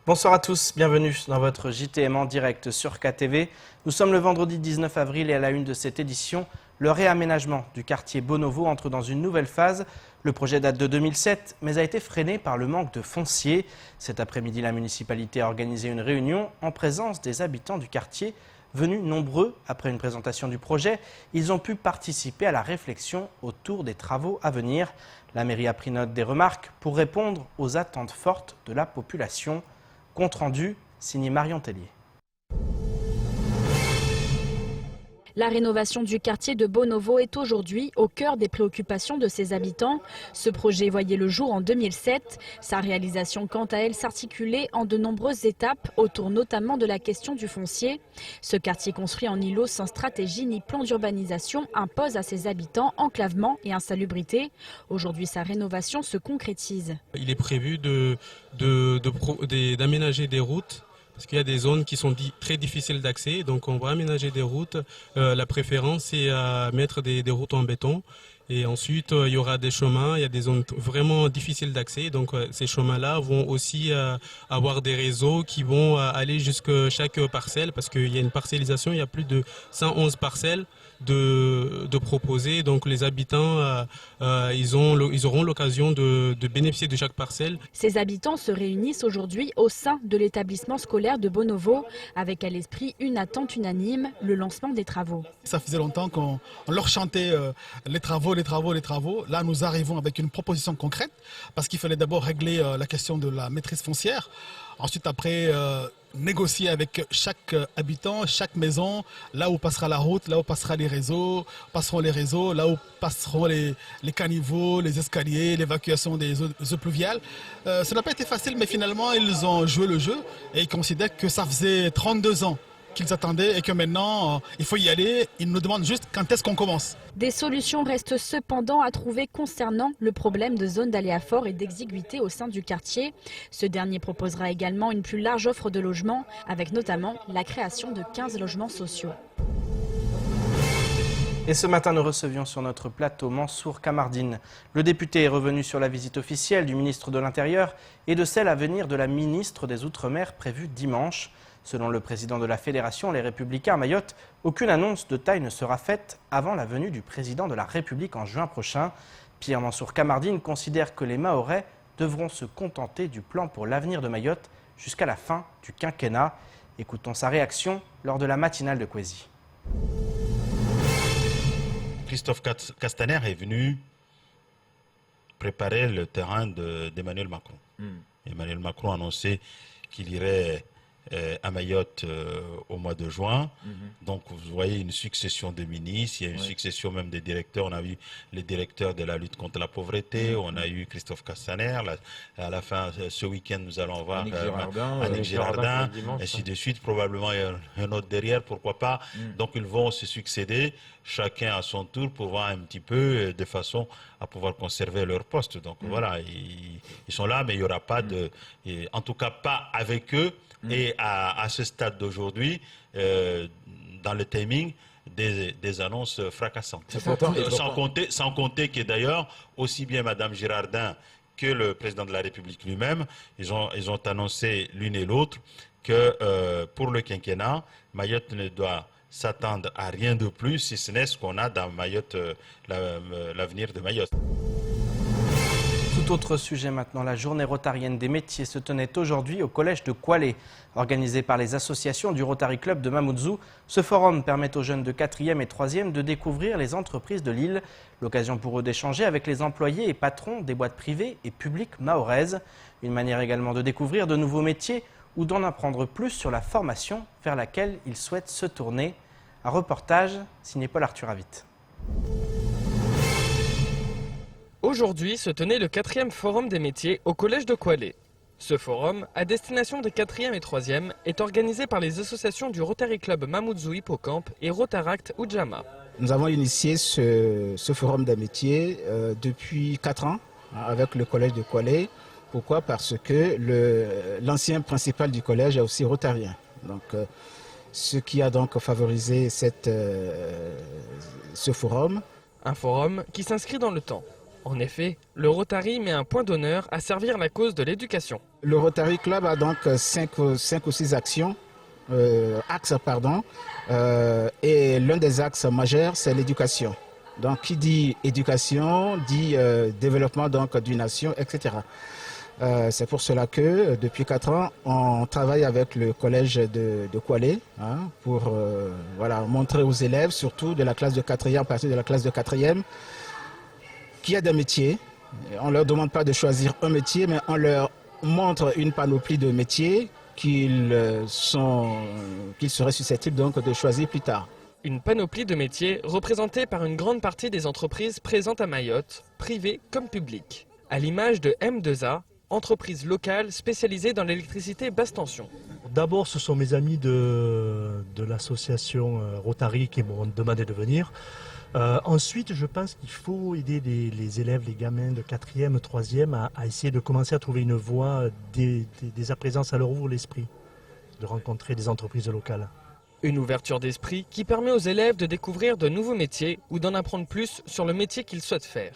Bonsoir à tous, bienvenue dans votre JTM en direct sur KTV. Nous sommes le vendredi 19 avril et à la une de cette édition, le réaménagement du quartier Bonovo entre dans une nouvelle phase. Le projet date de 2007, mais a été freiné par le manque de foncier. Cet après-midi, la municipalité a organisé une réunion en présence des habitants du quartier. Venus nombreux après une présentation du projet, ils ont pu participer à la réflexion autour des travaux à venir. La mairie a pris note des remarques pour répondre aux attentes fortes de la population. Compte rendu, signé Marion Tellier. La rénovation du quartier de Bonovo est aujourd'hui au cœur des préoccupations de ses habitants. Ce projet voyait le jour en 2007. Sa réalisation, quant à elle, s'articulait en de nombreuses étapes, autour notamment de la question du foncier. Ce quartier construit en îlot sans stratégie ni plan d'urbanisation impose à ses habitants enclavement et insalubrité. Aujourd'hui, sa rénovation se concrétise. Il est prévu d'aménager des routes. Parce qu'il y a des zones qui sont très difficiles d'accès, donc on va aménager des routes. La préférence est à mettre des routes en béton. Et ensuite, il y aura des chemins, il y a des zones vraiment difficiles d'accès. Donc ces chemins-là vont aussi avoir des réseaux qui vont aller jusqu'à chaque parcelle, parce qu'il y a une parcellisation, il y a plus de 111 parcelles de proposer. Donc les habitants, ils auront l'occasion de bénéficier de chaque parcelle. Ces habitants se réunissent aujourd'hui au sein de l'établissement scolaire de Bonovo, avec à l'esprit une attente unanime, le lancement des travaux. Ça faisait longtemps qu'on leur chantait les travaux. Là, nous arrivons avec une proposition concrète, parce qu'il fallait d'abord régler la question de la maîtrise foncière. Ensuite, après, négocier avec chaque habitant, chaque maison, là où passera la route, là où passeront les réseaux, là où passeront les caniveaux, les escaliers, l'évacuation des eaux pluviales. Ça n'a pas été facile, mais finalement, ils ont joué le jeu et ils considèrent que ça faisait 32 ans qu'ils attendaient et que maintenant, il faut y aller. Ils nous demandent juste quand est-ce qu'on commence. Des solutions restent cependant à trouver concernant le problème de zones d'aléa fort et d'exiguïté au sein du quartier. Ce dernier proposera également une plus large offre de logements, avec notamment la création de 15 logements sociaux. Et ce matin, nous recevions sur notre plateau Mansour Kamardine. Le député est revenu sur la visite officielle du ministre de l'Intérieur et de celle à venir de la ministre des Outre-mer prévue dimanche. Selon le président de la Fédération Les Républicains à Mayotte, aucune annonce de taille ne sera faite avant la venue du président de la République en juin prochain. Pierre Mansour Kamardine considère que les Mahorais devront se contenter du plan pour l'avenir de Mayotte jusqu'à la fin du quinquennat. Écoutons sa réaction lors de la matinale de Kwesi. Christophe Castaner est venu préparer le terrain d'Emmanuel Macron. Emmanuel Macron a annoncé qu'il irait à Mayotte au mois de juin. Donc vous voyez une succession de ministres, il y a une succession même des directeurs. On a eu les directeurs de la lutte contre la pauvreté, on a eu Christophe Castaner. À la fin, ce week-end, nous allons voir Annick Girardin, ainsi de suite. Probablement il y a un autre derrière, pourquoi pas. Donc ils vont se succéder, chacun à son tour, pour voir un petit peu de façon à pouvoir conserver leur poste. Donc voilà, ils sont là, mais il n'y aura pas de... En tout cas, pas avec eux. Et à ce stade d'aujourd'hui, dans le timing, des annonces fracassantes. Sans compter que d'ailleurs, aussi bien Mme Girardin que le président de la République lui-même, ils ont annoncé l'une et l'autre que pour le quinquennat, Mayotte ne doit s'attendre à rien de plus, si ce n'est ce qu'on a dans Mayotte, l'avenir de Mayotte. Tout autre sujet maintenant, la journée rotarienne des métiers se tenait aujourd'hui au collège de Kwalé. Organisé par les associations du Rotary Club de Mamoudzou, ce forum permet aux jeunes de 4e et 3e de découvrir les entreprises de l'île. L'occasion pour eux d'échanger avec les employés et patrons des boîtes privées et publiques mahoraises. Une manière également de découvrir de nouveaux métiers ou d'en apprendre plus sur la formation vers laquelle ils souhaitent se tourner. Un reportage signé Paul Arthur Avit. Aujourd'hui se tenait le 4e forum des métiers au collège de Kwalé. Ce forum, à destination des 4e et 3e, est organisé par les associations du Rotary Club Mamoudzou Hippocampe et Rotaract Ujamaa. Nous avons initié ce forum des métiers depuis 4 ans avec le collège de Kwalé. Pourquoi? Parce que l'ancien principal du collège est aussi rotarien. Donc, ce qui a donc favorisé ce forum. Un forum qui s'inscrit dans le temps. En effet, le Rotary met un point d'honneur à servir la cause de l'éducation. Le Rotary Club a donc 5 ou 6 axes, et l'un des axes majeurs, c'est l'éducation. Donc, qui dit éducation, dit développement d'une nation, etc. C'est pour cela que, depuis 4 ans, on travaille avec le collège de Kwale pour montrer aux élèves, surtout de la classe de 4e, à partir de la classe de 4e, qu'il y a des métiers. On ne leur demande pas de choisir un métier, mais on leur montre une panoplie de métiers qu'ils seraient susceptibles donc de choisir plus tard. Une panoplie de métiers représentée par une grande partie des entreprises présentes à Mayotte, privées comme publiques. À l'image de M2A, entreprise locale spécialisée dans l'électricité basse tension. D'abord, ce sont mes amis de l'association Rotary qui m'ont demandé de venir. Ensuite, je pense qu'il faut aider les élèves, les gamins de 4e, 3e à essayer de commencer à trouver une voie dès à présent, ça leur ouvre l'esprit de rencontrer des entreprises locales. Une ouverture d'esprit qui permet aux élèves de découvrir de nouveaux métiers ou d'en apprendre plus sur le métier qu'ils souhaitent faire.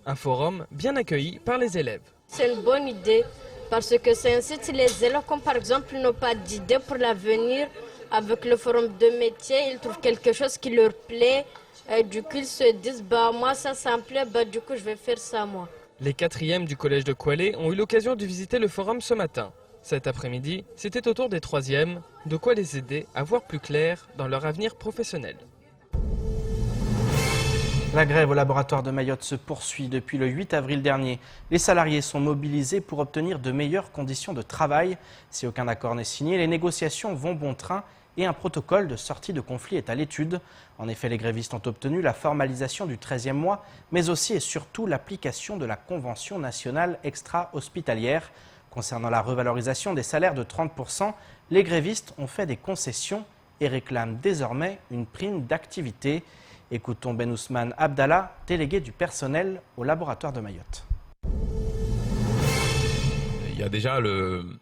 Un forum bien accueilli par les élèves. C'est une bonne idée parce que ça incite les élèves, comme par exemple n'ont pas d'idée pour l'avenir, avec le forum de métier, ils trouvent quelque chose qui leur plaît. Et du coup, ils se disent, moi ça me plaît, du coup je vais faire ça moi. Les 4e du collège de Kwale ont eu l'occasion de visiter le forum ce matin. Cet après-midi, c'était au tour des 3e, de quoi les aider à voir plus clair dans leur avenir professionnel. La grève au laboratoire de Mayotte se poursuit depuis le 8 avril dernier. Les salariés sont mobilisés pour obtenir de meilleures conditions de travail. Si aucun accord n'est signé, les négociations vont bon train et un protocole de sortie de conflit est à l'étude. En effet, les grévistes ont obtenu la formalisation du 13e mois, mais aussi et surtout l'application de la Convention nationale extra-hospitalière. Concernant la revalorisation des salaires de 30%, les grévistes ont fait des concessions et réclament désormais une prime d'activité. Écoutons Ben Ousmane Abdallah, délégué du personnel au laboratoire de Mayotte. Il y a déjà le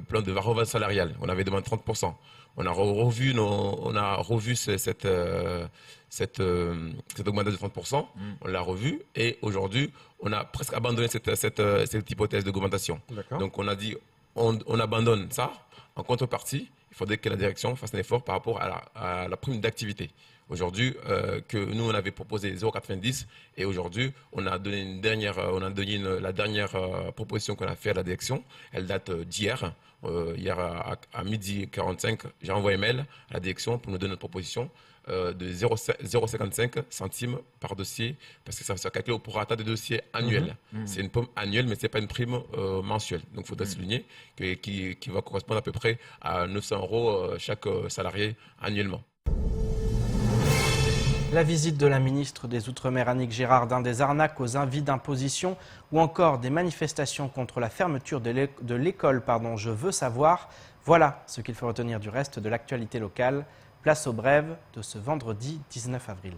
plan de revalorisation salariale. On avait demandé 30%. On a revu cette augmentation de 30%. On l'a revu et aujourd'hui, on a presque abandonné cette hypothèse d'augmentation. Donc on a dit, on abandonne ça. En contrepartie, il faudrait que la direction fasse un effort par rapport à la prime d'activité. Aujourd'hui, que nous on avait proposé 0,90 et aujourd'hui on a donné la dernière proposition qu'on a fait à la direction. Elle date d'hier. Hier à midi 45, j'ai envoyé un mail à la direction pour nous donner notre proposition de 0,55 centimes par dossier parce que ça se calcule au prorata des dossiers annuels. C'est une prime annuelle mais ce n'est pas une prime mensuelle. Donc il faudrait souligner qui va correspondre à peu près à 900 € chaque salarié annuellement. La visite de la ministre des Outre-mer Annick Girardin, des arnaques aux invités d'imposition ou encore des manifestations contre la fermeture de l'école Je veux savoir. Voilà ce qu'il faut retenir du reste de l'actualité locale. Place aux brèves de ce vendredi 19 avril.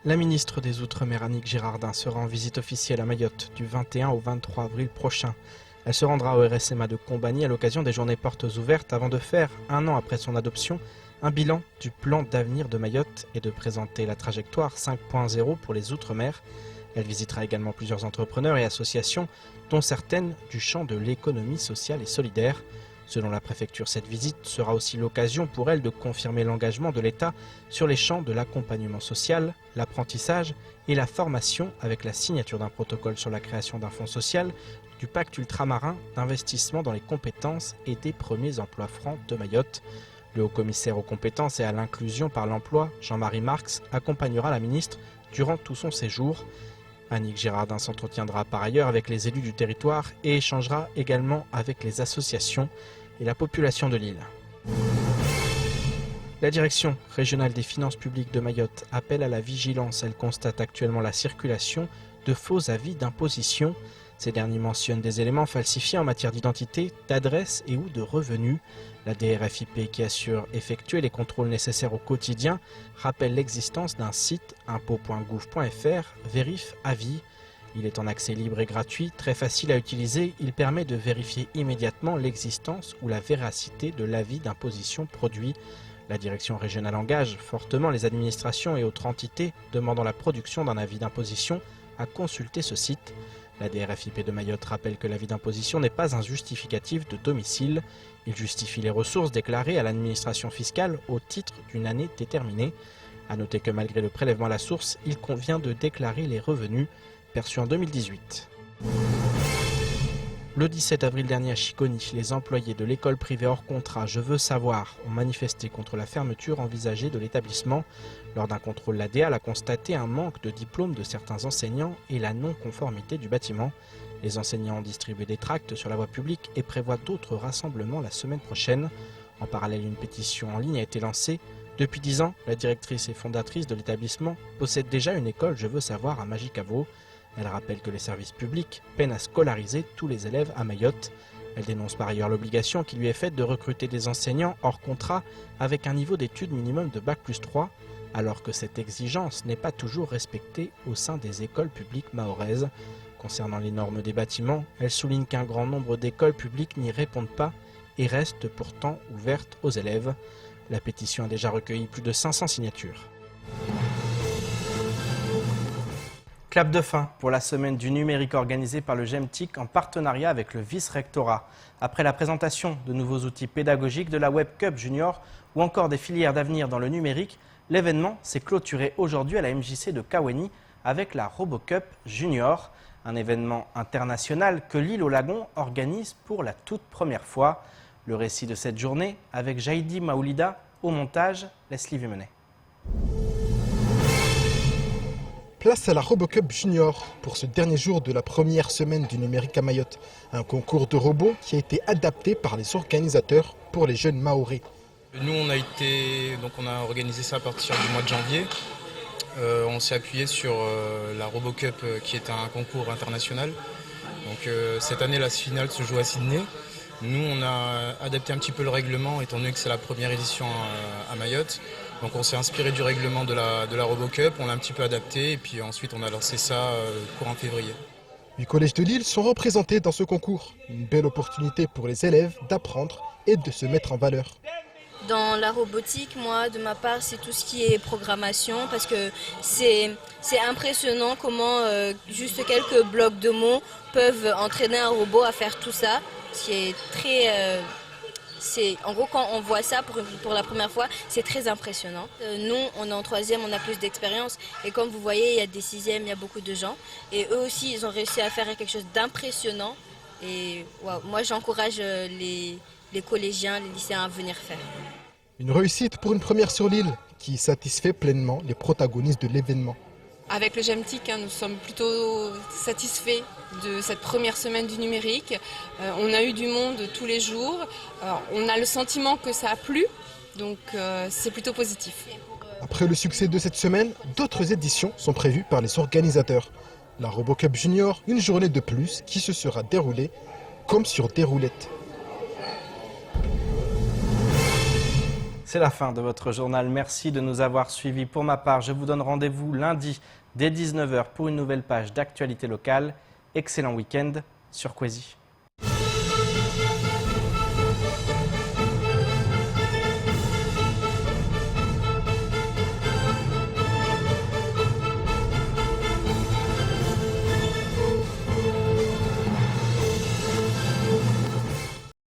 La ministre des Outre-mer Annick Girardin sera en visite officielle à Mayotte du 21 au 23 avril prochain. Elle se rendra au RSMA de Combani à l'occasion des journées portes ouvertes avant de faire, 1 an après son adoption, un bilan du plan d'avenir de Mayotte et de présenter la trajectoire 5.0 pour les Outre-mer. Elle visitera également plusieurs entrepreneurs et associations, dont certaines du champ de l'économie sociale et solidaire. Selon la préfecture, cette visite sera aussi l'occasion pour elle de confirmer l'engagement de l'État sur les champs de l'accompagnement social, l'apprentissage et la formation avec la signature d'un protocole sur la création d'un fonds social, du pacte ultramarin d'investissement dans les compétences et des premiers emplois francs de Mayotte. Le haut-commissaire aux compétences et à l'inclusion par l'emploi, Jean-Marie Marx, accompagnera la ministre durant tout son séjour. Annick Girardin s'entretiendra par ailleurs avec les élus du territoire et échangera également avec les associations et la population de l'île. La direction régionale des finances publiques de Mayotte appelle à la vigilance. Elle constate actuellement la circulation de faux avis d'imposition. Ces derniers mentionnent des éléments falsifiés en matière d'identité, d'adresse et ou de revenus. La DRFIP, qui assure effectuer les contrôles nécessaires au quotidien, rappelle l'existence d'un site impôt.gouv.fr, Vérif Avis. Il est en accès libre et gratuit, très facile à utiliser. Il permet de vérifier immédiatement l'existence ou la véracité de l'avis d'imposition produit. La direction régionale engage fortement les administrations et autres entités demandant la production d'un avis d'imposition à consulter ce site. La DRFIP de Mayotte rappelle que l'avis d'imposition n'est pas un justificatif de domicile. Il justifie les ressources déclarées à l'administration fiscale au titre d'une année déterminée. A noter que malgré le prélèvement à la source, il convient de déclarer les revenus perçus en 2018. Le 17 avril dernier à Chiconi, les employés de l'école privée hors contrat Je veux savoir ont manifesté contre la fermeture envisagée de l'établissement. Lors d'un contrôle, l'ADEAL a constaté un manque de diplômes de certains enseignants et la non-conformité du bâtiment. Les enseignants ont distribué des tracts sur la voie publique et prévoient d'autres rassemblements la semaine prochaine. En parallèle, une pétition en ligne a été lancée. Depuis 10 ans, la directrice et fondatrice de l'établissement possède déjà une école Je veux savoir à Magicavo. Elle rappelle que les services publics peinent à scolariser tous les élèves à Mayotte. Elle dénonce par ailleurs l'obligation qui lui est faite de recruter des enseignants hors contrat avec un niveau d'études minimum de Bac+3, alors que cette exigence n'est pas toujours respectée au sein des écoles publiques mahoraises. Concernant les normes des bâtiments, elle souligne qu'un grand nombre d'écoles publiques n'y répondent pas et restent pourtant ouvertes aux élèves. La pétition a déjà recueilli plus de 500 signatures. Clap de fin pour la semaine du numérique organisée par le GEMTIC en partenariat avec le vice-rectorat. Après la présentation de nouveaux outils pédagogiques, de la Web Cup Junior ou encore des filières d'avenir dans le numérique, l'événement s'est clôturé aujourd'hui à la MJC de Kaweni avec la RoboCup Junior, un événement international que l'île au Lagon organise pour la toute première fois. Le récit de cette journée avec Jaïdi Maoulida, au montage Leslie Vimenet. Place à la RoboCup Junior pour ce dernier jour de la première semaine du numérique à Mayotte. Un concours de robots qui a été adapté par les organisateurs pour les jeunes mahorais. Nous, on a organisé ça à partir du mois de janvier. On s'est appuyé sur la RoboCup qui est un concours international. Donc, cette année, la finale se joue à Sydney. Nous, on a adapté un petit peu le règlement étant donné que c'est la première édition à Mayotte. Donc on s'est inspiré du règlement de la RoboCup, on l'a un petit peu adapté et puis ensuite on a lancé ça courant février. 8 collèges de l'île sont représentés dans ce concours. Une belle opportunité pour les élèves d'apprendre et de se mettre en valeur. Dans la robotique, moi, de ma part, c'est tout ce qui est programmation parce que c'est impressionnant comment juste quelques blocs de mots peuvent entraîner un robot à faire tout ça. Ce qui est très... en gros, quand on voit ça pour la première fois, c'est très impressionnant. Nous, on est en 3e, on a plus d'expérience. Et comme vous voyez, il y a des 6e, il y a beaucoup de gens. Et eux aussi, ils ont réussi à faire quelque chose d'impressionnant. Et wow, moi, j'encourage les collégiens, les lycéens à venir faire. Une réussite pour une première sur l'île qui satisfait pleinement les protagonistes de l'événement. Avec le GEMTIC, nous sommes plutôt satisfaits de cette première semaine du numérique. On a eu du monde tous les jours. On a le sentiment que ça a plu, donc c'est plutôt positif. Après le succès de cette semaine, d'autres éditions sont prévues par les organisateurs. La RoboCup Junior, une journée de plus qui se sera déroulée comme sur des roulettes. C'est la fin de votre journal. Merci de nous avoir suivis. Pour ma part, je vous donne rendez-vous lundi dès 19h pour une nouvelle page d'actualité locale. Excellent week-end sur Kwezi.